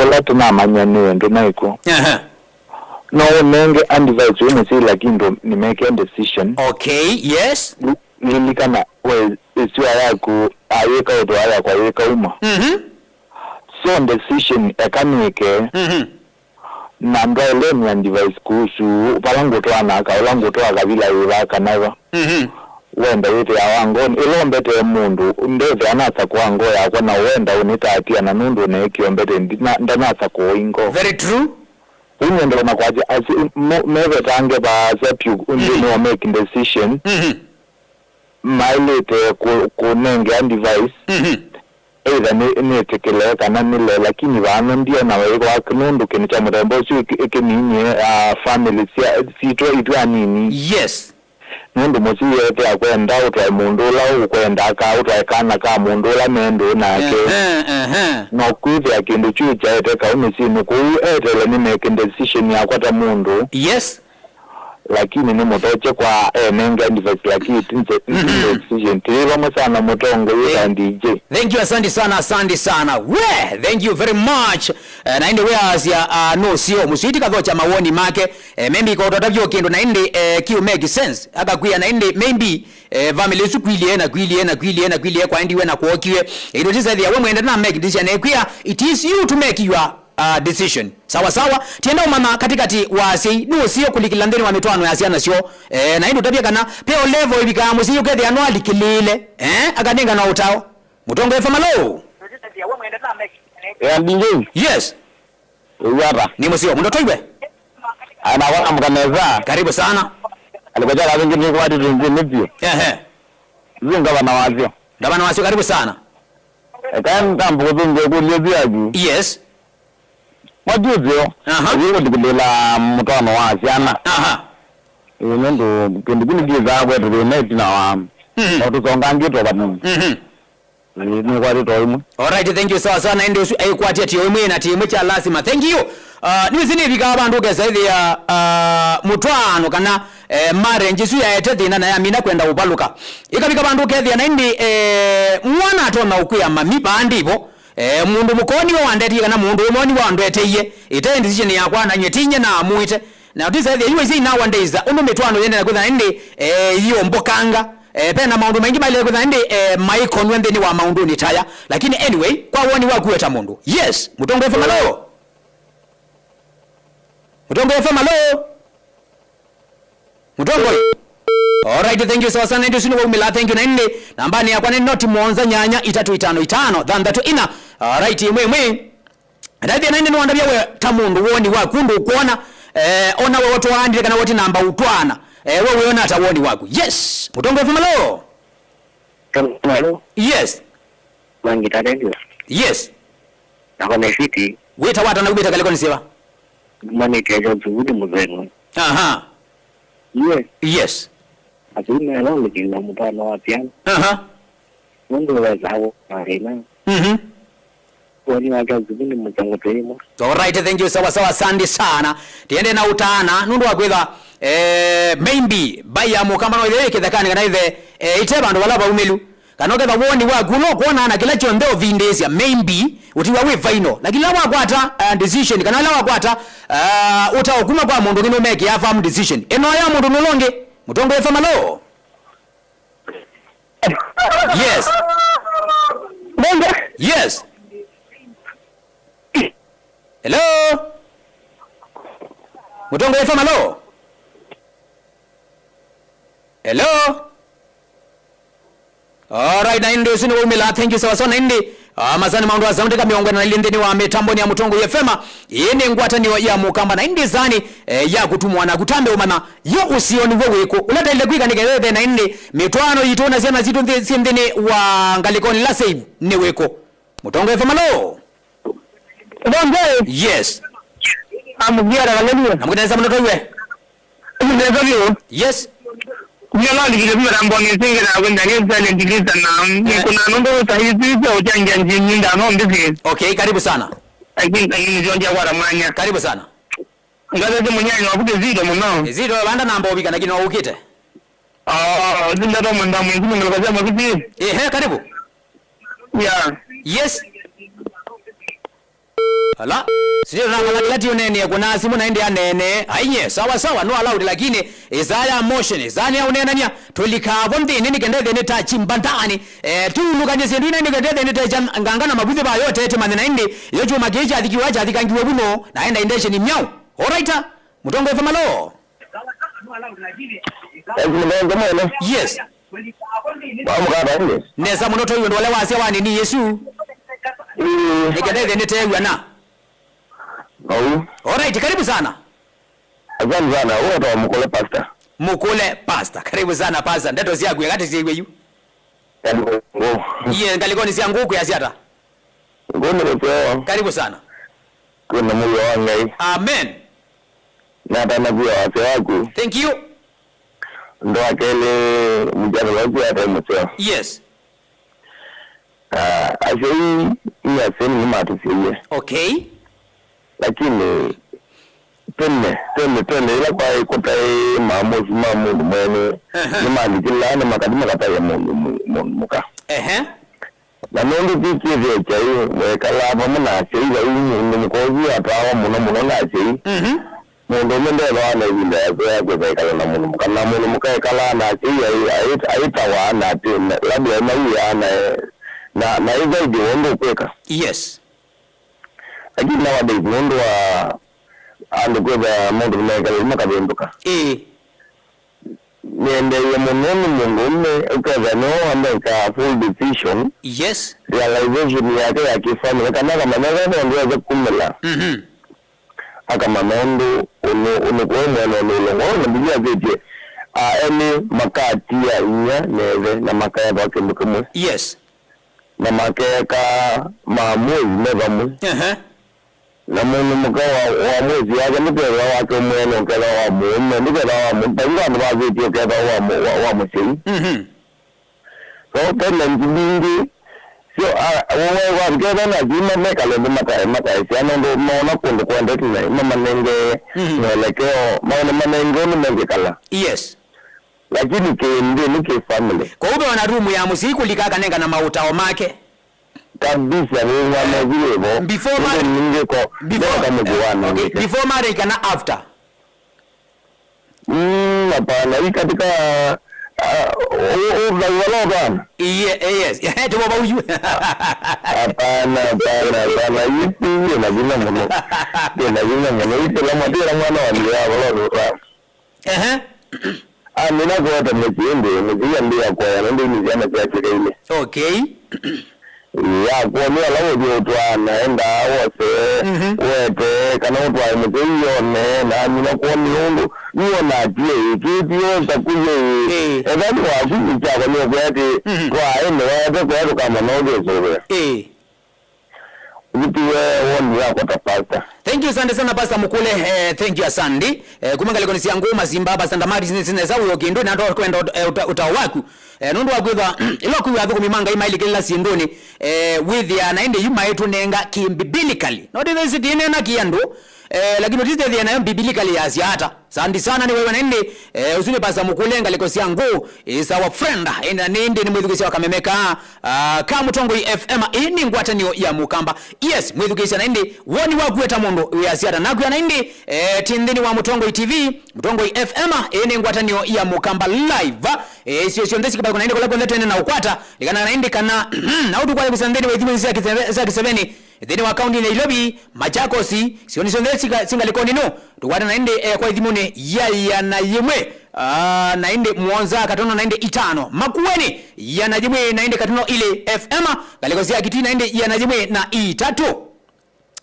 kola tuna manyane ndo naiko no nenge undevised when say like ndo ni make a decision. Okay, yes. Ni kama well isiwa yako ayeka odo ala kwa yeka uma. So decision ekanike na ndole ni undevised kuhusu palango to anaka ulango to akabila yuraka nawa. Wenda yote ya wangoni ilombete mundu ndeze anasa kuango ya kwa na wenda unita atia na nundu na ekiombete ndanasa kuingo. Very true. Unyendo na kwaje asi meve tange ba sepyu undi no making decision. Mailete kunenge undevice. Either ni tekele kana nile lakini bana ndio na wewe kwa kunundu kinicha mrembo si ekeninye family si itu anini. Yes. Mundu musi yete akwenda utwa mundu la ukwenda ka utwa kana ka mundu la mendo nake no kuzi akindu chucha ete ka umisinu ku etele ni make decision ya kwata mundu. Yes. Lakini ni motoche kwa nenga device lakini tinze decision tira masana motongo ya DJ. Thank you asante sana. We thank you very much. Na inde weas ya no sio musiti kadhocha mawoni make maybe kwa utotavyo kendo na inde kiu make sense akakuya na inde maybe family su kwilie kwa indi we na kuokiwe ilo tisa ya we mwenda na make decision ekuya it is you to make your decision. Sawa tienda umama katikati wa sei no sio kulikilandeni wa mitwano ya siana sio na indi utabia kana peo level ibika musio kethi anwa likilile akaninga na utao mutongo FM lo DJ. Yes. Yara ni musio mundo toiwe ana wana mkaneza karibu sana alikoja la wingi ni kwa watu nipio zinga bana wazio ndabana wasio karibu sana kan tambo tunge kulebiaji. Yes. Majuzo hiyo ndikulela mtano wa asiana ndo kendikuni giza kwa renet na wa watu songangi to banu ni kwa rito imu. Alright, thank you sana ndio aikwatia tiyo imwe na timu cha lazima. Thank you. Niwizini bika bandu gesa ile ya mutwano kana mare njisu ya etethina na ya mina kwenda ubaluka. Ikabika bandu kethi na indi mwana atona ukuya mamipa ndivo mundu mukoni wa ndeti kana mundu umoni wa ndeteye ite decision yakwa na nyetinye na amuite na utisa ile iwe na one days uno mitwano yende na kutha indi hiyo mbokanga pena maundu mengi mali kutha indi maiko nwende ni wa maundu ni taya lakini anyway kwa woni wa kueta mundu. Yes. Mutongo FM lo Mutongo. Alright, thank you so sana ndio sinu umila thank you na nne nambani ya kwa noti muonza nyanya 355 dhanda tu ina. Alright mwe ndathi na nne no andabia we tamundu woni wa kundu kuona ona we watu waandire kana woti namba utwana wewe ona ata woni wako. Yes. Mutongo FM lo Hello. Yes. Mangita radio. Yes. Nakona city weta wata na ubeta kaliko nisiwa mani kejo zudi muzengo. Yes. Asina leo nikina mtano wa piano. Mundu wa zao arena. Wani waka zudi muzengo temo. Alright, thank you sawa sandi sana. Tiende na utana nundu wakwetha maybe baya mukamba no ile kithakani kana ithe ite bandu balaba umelu kanoketha woni wa guno kuona na kila chonde ovindesia maybe utiwa we final lakini lawa kwata decision kana lawa kwata utaokuma kwa mundu ngino make ya farm decision eno ya mundu nolonge mutongo FM lo. Yes. Yes. Hello. Mutongo FM lo. Hello. Alright, na ndio sinu umila thank you sawa ndi masani maundu wa zamteka miongwe na lindeni wa mitambo ni ya mutongo yefema yene ngwata ni ya mukamba na ndi zani ya kutumwa na kutambe umana yo usioni weweko uleta ile kwika nikelele na ndi mitwano yitona zema zitu ndeni wa ngalikoni la save ni weko mutongo yefema lo. Yes. Amugira kalelio amukena mutongo iwe. Yes. Nyala likile rambo ngisinge na kwenda ngeza ndikiliza na kuna nondo sahizi pia ujanja njini ndano ndisi. Okay, karibu sana. I think ni jonja kwa ramanya. Karibu sana. Ngaza munyanya wakuke zido muno. Zido banda namba obika na kino ukite. Zinda ndo mwenda mwezi ngakaza makiti. Karibu. Yeah. Yes. Hala sio na malati unene kuna simu naende anene aiye sawa no allowed lakini izaya motion izania unena nya tulikavo ndini nikendeze ne tachi mbandani tulu kanje sindu ine nikendeze ne tachi ngangana mabuthi ba yote ete manena indi yocho mageja athikiwacha athikangiwe buno naenda indeshe ni myau alright mutongo efa malo yes nesa munoto yundo wale wase wani ni Yesu nikendeze ne tewa na alright karibu sana. Asante sana. Wewe ndo mkole pastor. Mkole pastor. Karibu sana pastor. Ndeto siagu yakati siwe yu. Iye ngalikoni siangu huku ya siata. Karibu sana. Kuna Mungu wangai. Amen. Na tanakuwa wase wako. Thank you. Ndo akele mjano wako hata mseo. Yes. Ashei iya seni ni matu siye. Okay. Lakini tene ila kwa ikuta maamuzi mamundu mwene ni mali kila na makadima kata ya mundu muka na mundu kikivyo chai mwekala hapa muna asiri ya mundu mkozi atawa muno na asiri mundu mende wana hile ya kwekala na mundu muka na mundu muka ekala na asiri aitawa na ati labda ya na hiza idi mundu kweka yes lakini nowadays mundu wa andukweza mundu mwekala makabenduka niende ya mungu ukeza no ameka full decision yes realization yake ya kifani kama maneno ndio za kumela akama mundu unukwenda no ndio jeje any makati ya nya neve na makaya kwa kimbukumwe yes na makeka maamuzi nevamu na mundu mukawa wa mwezi yake ndikela wake mwene ukela wa mume ndikela wa mpanga ndo waziti ukela wa musei so tena njibingi sio wewe wa kera na jima mekale mata siano ndo maona kundu kwenda tuna mama nenge mwelekeo maona manenge ni menge kala yes lakini kende nike family kwa ube wana room ya musiku likaka nenga na mautao make kabisa ni wanazilevo before marriage kana after hapana hii katika bana yes tumo bauju hapana yipi na jina mmono yipi la madira mwana wa ndia wala nina kwa ta mziende kwa ya ndio ni jana kwa ile okay ya kwa ni alawo ndio naenda wose wete kana utwa mziyo na nina kwa miundu niyo na tie kidio takuye edani wa kuja kwa ni kwa ati kwa ene wa kwa kama ndio zoe Thank you sana Pastor Mukule thank you asandi kumanga liko nisi ngoma Zimbabwe sandamari zineza uyo kindo na ndo kwenda utawaku nundu wakwitha ilo kuwa thuku mimanga imaili kila sindoni with ya naende yuma yetu nenga biblically not this dine na kiando lakini tiste thia nayo biblically ya siata sandi sana ni wewe naende usuni Pastor Mukule ngaliko siangu is our friend ina nende ni mwithukisi wakamemeka ka Mutongo FM ini ngwatanio ya Mukamba yes mwithukisi naende woni wakweta mundu ya siata naku naende tindini wa Mutongo TV Mutongo FM ini ngwatanio ya Mukamba live sio ndesi kibako naende kola kwenda tena na ukwata likana naende kana na utu kwa kusandeni wa dhimu za kisebeni dhini wa account ni Nairobi Machakosi sio ndesi singalikoni no tukwata naende kwa dhimune ya na yemwe naende Mwanza katono naende itano Makueni ya najimwe naende katono ile FM galikosia kitu naende ya najimwe na itatu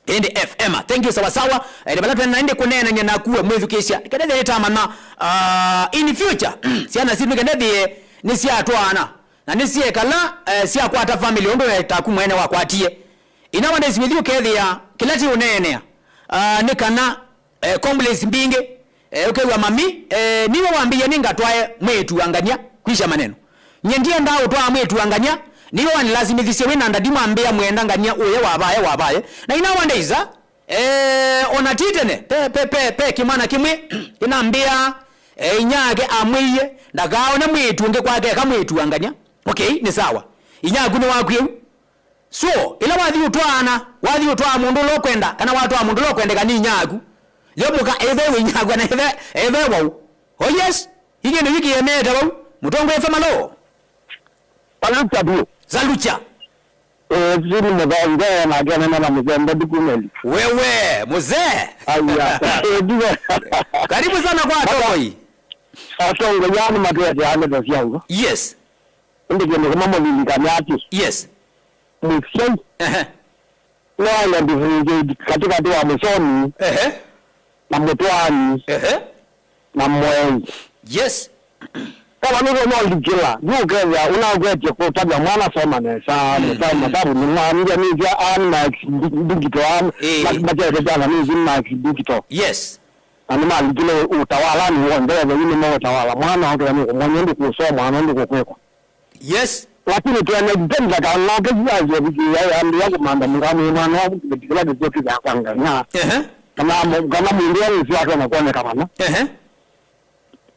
ende FM thank you sawa ile balatu naende kunena nyana kuwa mwezi kesha kadede etama na in future siana simu kadede ni siatwana na nisie kala sia kwata family ondo etaku mwene wakwatie ina wande with kedhia kilati unene nikana complex mbinge okay wa mami niwe waambia ninga twae mwetu anganya kwisha maneno nyendia ndao twa mwetu anganya niwe wani lazimithise wena ndadima ambia mwenda nganya uye wabaye na ina wandeiza ona titene pe kimana kimwe inaambia inyage amwiye ndagaona mwetu nge kwake kamwetu anganya okay ni sawa inyagu ni wakwe so ila wathi utwa mundu lo kwenda kana watwa mundu lo kwenda kani nyagu yomuka ewe nyagu na ewe wau oh yes hige ni wiki yemeta wau mutongo efa malo Palucha bio zalucha zuri mbaga na gana na mzembe dukumeli wewe mzee aya karibu sana kwa Atongoi Atongoi yani matete yale basi yangu yes ndike ndo kama mlilikanyati yes msei na ndivyo katika tu wa msoni na mtwani na mwenzi yes kama ndio ndio ndikila ndio unaogeje kwa tabia mwana soma na sana kama sababu ni mwana ni ya ana digital na matete jana ni zima digital yes anima ndikile utawala ni wondele ni mwa utawala mwana ndio ni mwenye ndio kusoma ndio kukwekwa yes lakini tuanajenda kana kazi ya biki ya ndio kumanda mngani mwana ndikila ndio kitu ya kanganya kama mwingine si watu wanakuwa kama na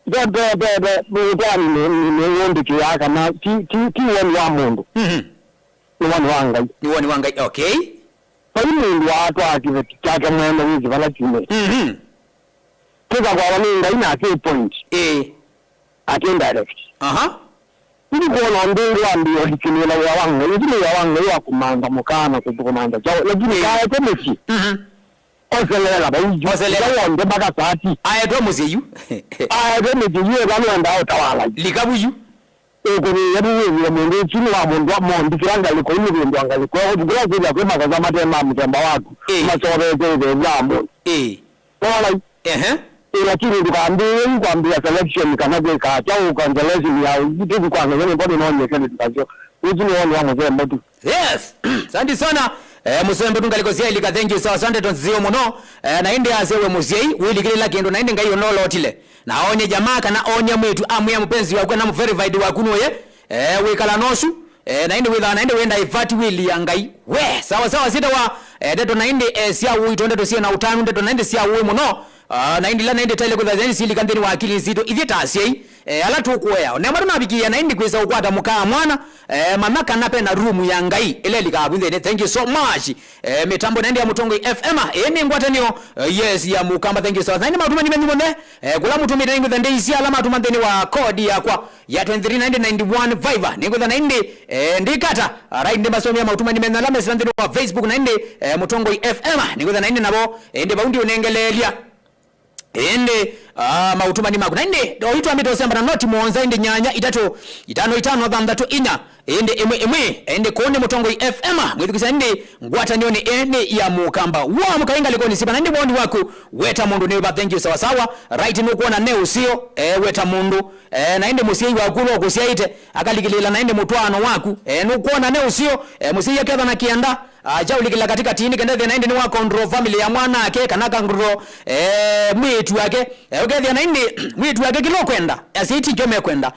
bebe ni ndiki ya kama ti wani wa mundu ni wani wangai okay kwa hiyo ndio watu akiveti chake mwendo hizi wala chime kwa wani ngai na key point atenda direct ili kuona ndio dikilila ya wangu ili ya wangu ya kumanda mukana kutukomanda chao lakini kaya temeki oselela bayi oselela ndio baka sati aya to museyu aya to museyu bana nda utawala likabuyu ni yabu ya mundu chini wa mundu kiranga liko ni ndio angali kwa hiyo bila kwa makaza matema mtemba wako masore zile jambo wala lakini kwambia selection kanaje ka chao cancellation ya vitu kwa ngene bado naona kile tutacho hizi ni wale wangu zema tu yes asante sana musembe tungalikosia ilika thank you so asante tonzio muno na inde asewe musiei wili kile lakendo na inde ngayo nolo otile na onye jamaa kana onye mwetu amu ya mpenzi wako na verified wakuno ye wikala nosu na inde witha na inde wenda ifati wili ya ngai we sawa sita wa deto na inde sia ui tonde to sia na utanu deto na inde sia ui muno na indi la nainde tele kutha zensi likandeni wa akili nzito ithita asiei ala tukuya ne maru nabikia na indi kwisa ukwata mukaa mwana mamaka nape na room ya ngai ile likabunde thank you so much mitambo nainde ya Mutongoi FM ene ngwatanio yes ya mukamba thank you so much nainde matuma nimenyimone kula mutumi nainde the isi ala matuma ndeni wa code yakwa ya 23991 Viber ningotha nainde ndikata right ndemba somi ya matuma nimenala mesandeni wa Facebook nainde Mutongoi FM ningotha nainde nabo ende baundi unengelelia ende mautuma ni magu nende oitu amito samba na noti muonza ende nyanya itatu itano dhandatu inya ende ende kone Mutongoi FM mwithukisa ende ngwata nione ene ya mukamba wa mukainga likoni sipa nende bondi waku weta mundu neba thank you sawa right nukuona ne usio weta mundu na ende musiei wakulo kusiaite akalikilila na ende mutwano waku nukuona ne usio musiei yaketha na kianda jaulikila katika tini kendethe na ende ni wa control family ya mwana ake kanaka ngro mwitu yake ukethia na ende mwitu yake kilo kwenda asiti jome kwenda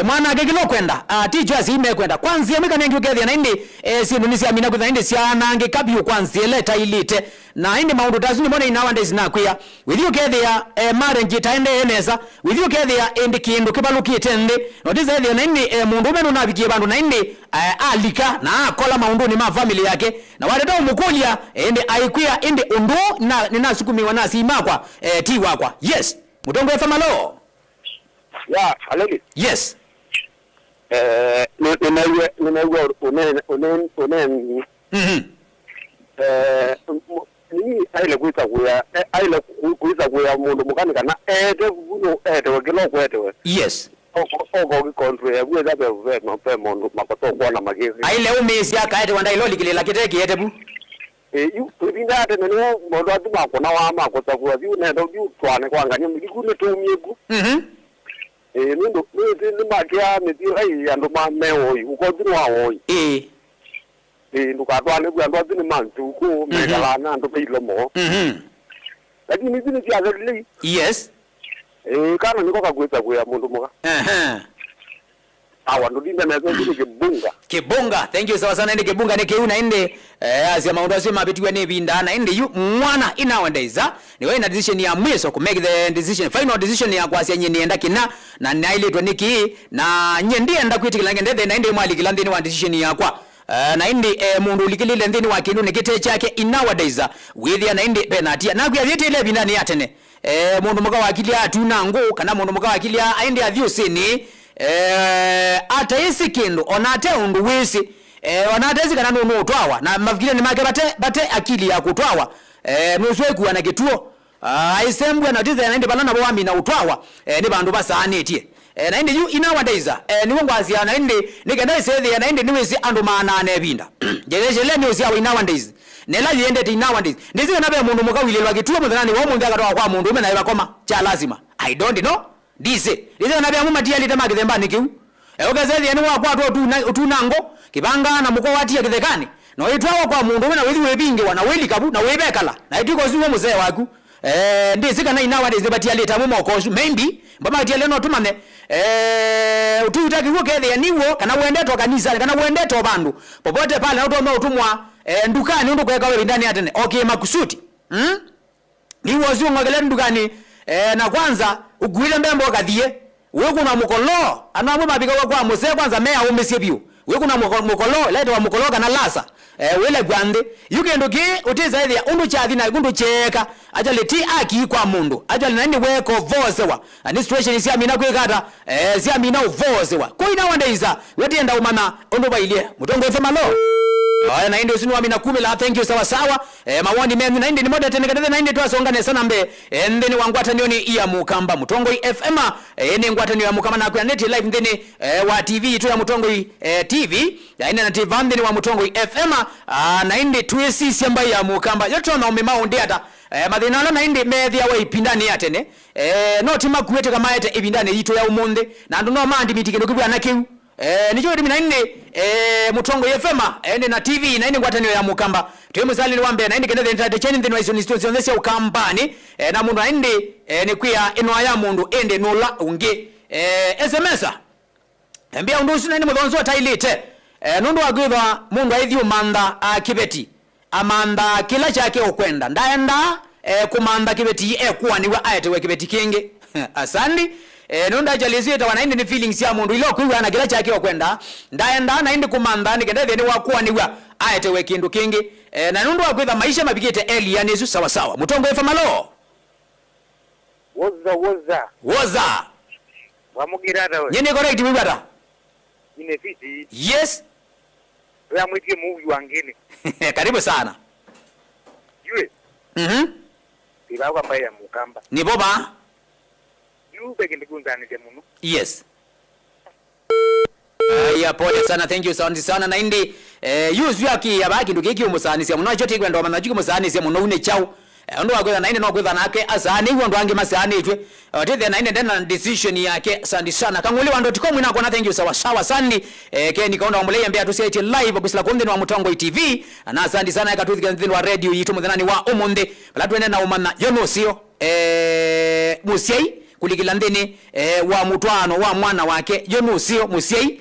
mwana ake kilo kwenda ticho asime kwenda kwanza mika nengi ukethia na ende sinu nisi amina kutha ende sianange kabio kwanza leta ilite na ende maundu tazuni mwana inawande zinakuya with you kethia marriage taende eneza with you kethia ende kindu kibalukite ende notiza ethia na ende mundu umenu nabikie bandu na ende alika na akola maundu ni ma family yake na waleta umukulia ende aikuya ende undu na ninasukumiwa nasi imakwa ti wakwa yes Mutongoi FM lo ya aleli yes nimewa ni aile kuita kuya mundu mukani kana vuno wekilo kwetewe yes ogo control ya bwe zabe no pe mundu makoto kwa na magezi aile umesi akaete wanda ilo likile kiteki yetebu yu tubinda ate neno mundu atu makona wa makota kwa biu nendo biu twane kwanganya mugikune tumiegu nindo ni makia meti ai ando ma meoi ukodru wa oi ndukatwane kwa ndo atini mantu ku megalana ndo pe lomo lakini zini tia zeli yes kana niko kagweza kwa mundu muka awa ndo dinda na zo kibunga thank you sawa sana ende kibunga ne keuna ende azia maundu asema betiwa ne binda na ende yu mwana inawendeza ni wewe na decision ya mweso ku make the decision final decision ya kwasi nyeni enda kina na nailetwa niki na nyendie enda kwitikila ngende na ende mwali kilandeni wa decision ya kwa na indi mundu likilile nthini wa kindu nikite chake in nowadays withia na indi penatia na kuyathiete ile bindani atene mundu muka wakilia atuna ngo kana mundu muka wakilia aindi athiusini ata isi kindu onate undu wisi onate isi kana no utwawa na mafikiri ni make bate akili ya kutwawa nuswe kuwa na kituo aisembwe na tiza na indi balana bwami na utwawa ni bandu basanetie na indi you in nowadays ni wongwazi na indi nikenda isethe na indi niwisi andu manane binda jeje ni usia in nowadays nela yende in nowadays ndizi na be mundu mukawilelwa kituo muthanani wo mundu akatoa kwa mundu na ibakoma cha lazima I don't know ndizi na be amumatia litema kithembani kiu ogezethe ni wakwa tunango kibanga na muko watia kithekani no itwawa kwa mundu na withi webinge wana weli kabu na webekala na itiko zuwo muzee waku ndizi kana in nowadays batia litamu moko maybe mbona batia leno tumane ututaki ukethe niwo kana wendeto kanisa kana wendeto bandu popote pale na utoma utumwa ndukani undu kweka wewe ndani atene okay makusuti niwo zio ngagele ndukani na kwanza ugwile mbembo kathie wewe kuna mukolo anamwe mabika kwa muse kwanza mea umesie bio wewe kuna mukolo leta wa mukolo kana lasa wele gwande yukendoki utiza ile undu chathi na gundu cheka acha leti aki kwa mundu acha nani weko vosewa ani situation isi amina kwekata si amina vosewa ko ina wandeiza wetienda umana undu bailie mutongo fema lo na indi usinu amina 10 la thank you sawa sawa mawandi menu na indi ni moda tenekadeze na indi twasongane sana mbe ndeni wangwata nioni iya mukamba mutongo FM ene ngwata niyo ya mukamba na kwa net live ndeni wa TV tu ya mutongo TV ya ina na TV ndeni wa mutongo FM na indi twesi siamba ya mukamba yoto na umema ondiata mathina na indi methia wa ipindani atene no tima kuete kama ete ibindani yito ya umonde na ndo no mandi mitikendo kibwa na kiu nicho ndimi na inde mutongo yefema ende na TV na inde ngwatanio ya mukamba tuyemu sali ni wambe na inde kende entertain ndino iso institution ya ukambani na mundu na inde ni kuya eno ya mundu ende nola unge SMS mbia undu usina inde mudhonzo tailite nundu agwitha mundu aithio manda kibeti amanda kila chake okwenda ndaenda kumanda kibeti kuaniwa ayetewe kibeti kingi asandi nunda jalisi ta wanaindi ni feelings ya mundu ilo kuiwa na kila chake okwenda ndaenda naindi kumanda nikende ni wakuwa niwa ayetewe kindu kingi na nundu akwitha maisha mabigite elia nisu sawa sawa mutongo efa malo woza wamugirada we nyene correct wibata ine fiti yes ya mwitie movie wangine karibu sana yue bibawa mbaya mukamba ni boba yube kindikunzani de muno yes ya pole sana thank you sana na indi use yaki yabaki ndukiki umusani sia muno chote kwenda mana juki musani sia muno une chao ndo akwetha na indi no kwetha nake asani huo ndo ange masani itwe othe na indi ndena decision yake sandi sana kanguli wando.com ina kona thank you sawa sandi ke nikaona wamuleye mbea tusiaite live kusila kumdeni wa mutongo TV na sandi sana yakatuthika ndeni wa radio yitu muthanani wa umunde bala twende na umana yono sio musiai kulikila ndeni wa mutwano wa mwana wake yono sio musiai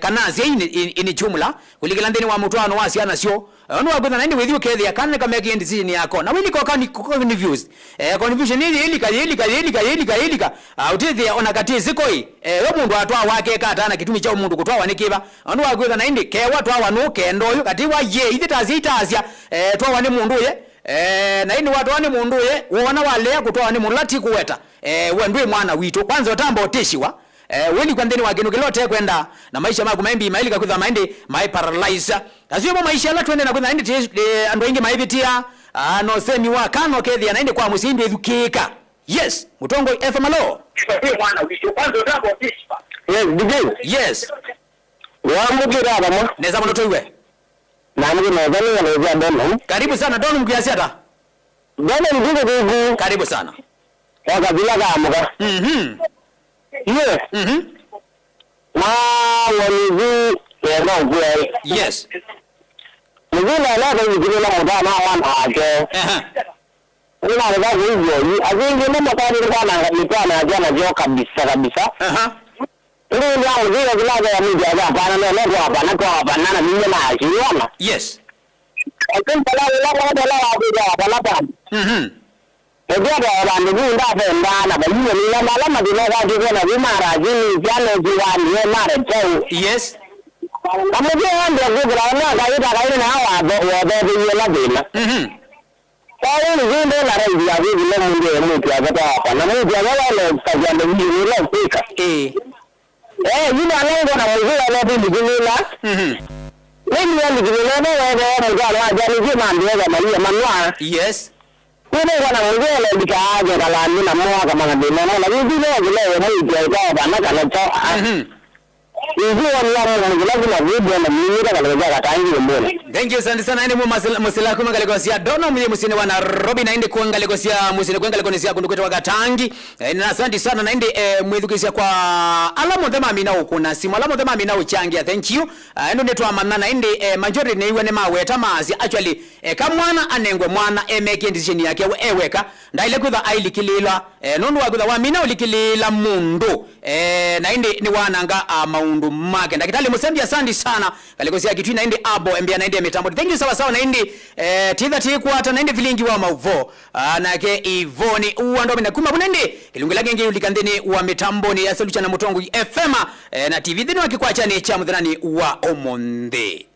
kanazi ini jumla kulikila ndeni wa mutwano wa siana sio ono wagwetha na indi withiu kethia kana kameke decision yako na wini ko confused confusion ilika utithia ona katizi koi we mundu atwa wake katana kitumi cha mundu kutwa nikiba ono wagwetha na indi ke watu awa no kendo yo kati wa ye itazia twa wani mundu ye na indi watu wani mundu ye wona wale kutwa wani mundu lati kuweta we ndwe mwana wito kwanza otamba oteshiwa weni kwa ndeni wagenu kilote kwenda na maisha magu maimbi mailika kutha maindi mai paralyze azio maisha la twende na kwenda indi ando ingi maibitia no semi wa kano kethia na indi kwa musindi edukika yes mutongo FMLO mwana wito kwanza otamba oteshiwa yes DJ yes wamugira bama neza mtoto iwe na mimi na zani ya dono karibu sana dono mkiasi hata dono mjingo karibu sana wakabila kama yes na walizi ya ngwe yes mzina la kwa yule na mudana mwana wake ina ndio hivyo azingi mama kwa ndio kana jana jo kabisa ndio ndio ndio bila ya mimi hapa na ndio hapa na mimi na akiona yes lakini la hapa ndio bandu nda fenda bayiye ni la mala madina ga je na bimara jini jano jiwani mara chau yes Amujia ndio kugura na kaida na wa yela dina. Kwa hiyo ndio na rai ya hivi leo ndio mtu akata hapa. Na mtu anala kajanda hivi leo fika. Yule analengo na mzee leo ndio Mimi nilijilele wewe mjana ajali jema ndio Maria manwa. Yes. Wewe wana mzee ndikaaje kala ni na mwa kama na dena na hivi leo mtu akata na kana cha. Hivi wana lazima video na mimi kala katangi mbona. Thank you sana ni musila kuma kalekosia dono mwenye musini wana Robin naende kuanga lekosia musini kuanga lekosia kundukweta wakatangi na asante sana naende mwedhukisia kwa alamo thema amina ukuna simu alamo thema amina uchangia thank you endo netu amana naende majority ne iwe ne maweta mazi actually kamwana anengwe mwana emeke decision yake eweka ndaile kutha ailikilila nondu wakutha wa mina ulikilila mundu naende ni wananga maundu make ndakitali musembi asante sana kalekosia kitu naende abo embia naende mitambo thank you sawa naende tidha tikwata naende vilingi wa mauvo nake ivoni uando mena kuma bunende ilungela genge ulikandeni wa mitambo ni yaselucha na mutongo FM na TV dhino akikwacha ni cha mudhanani wa omonde.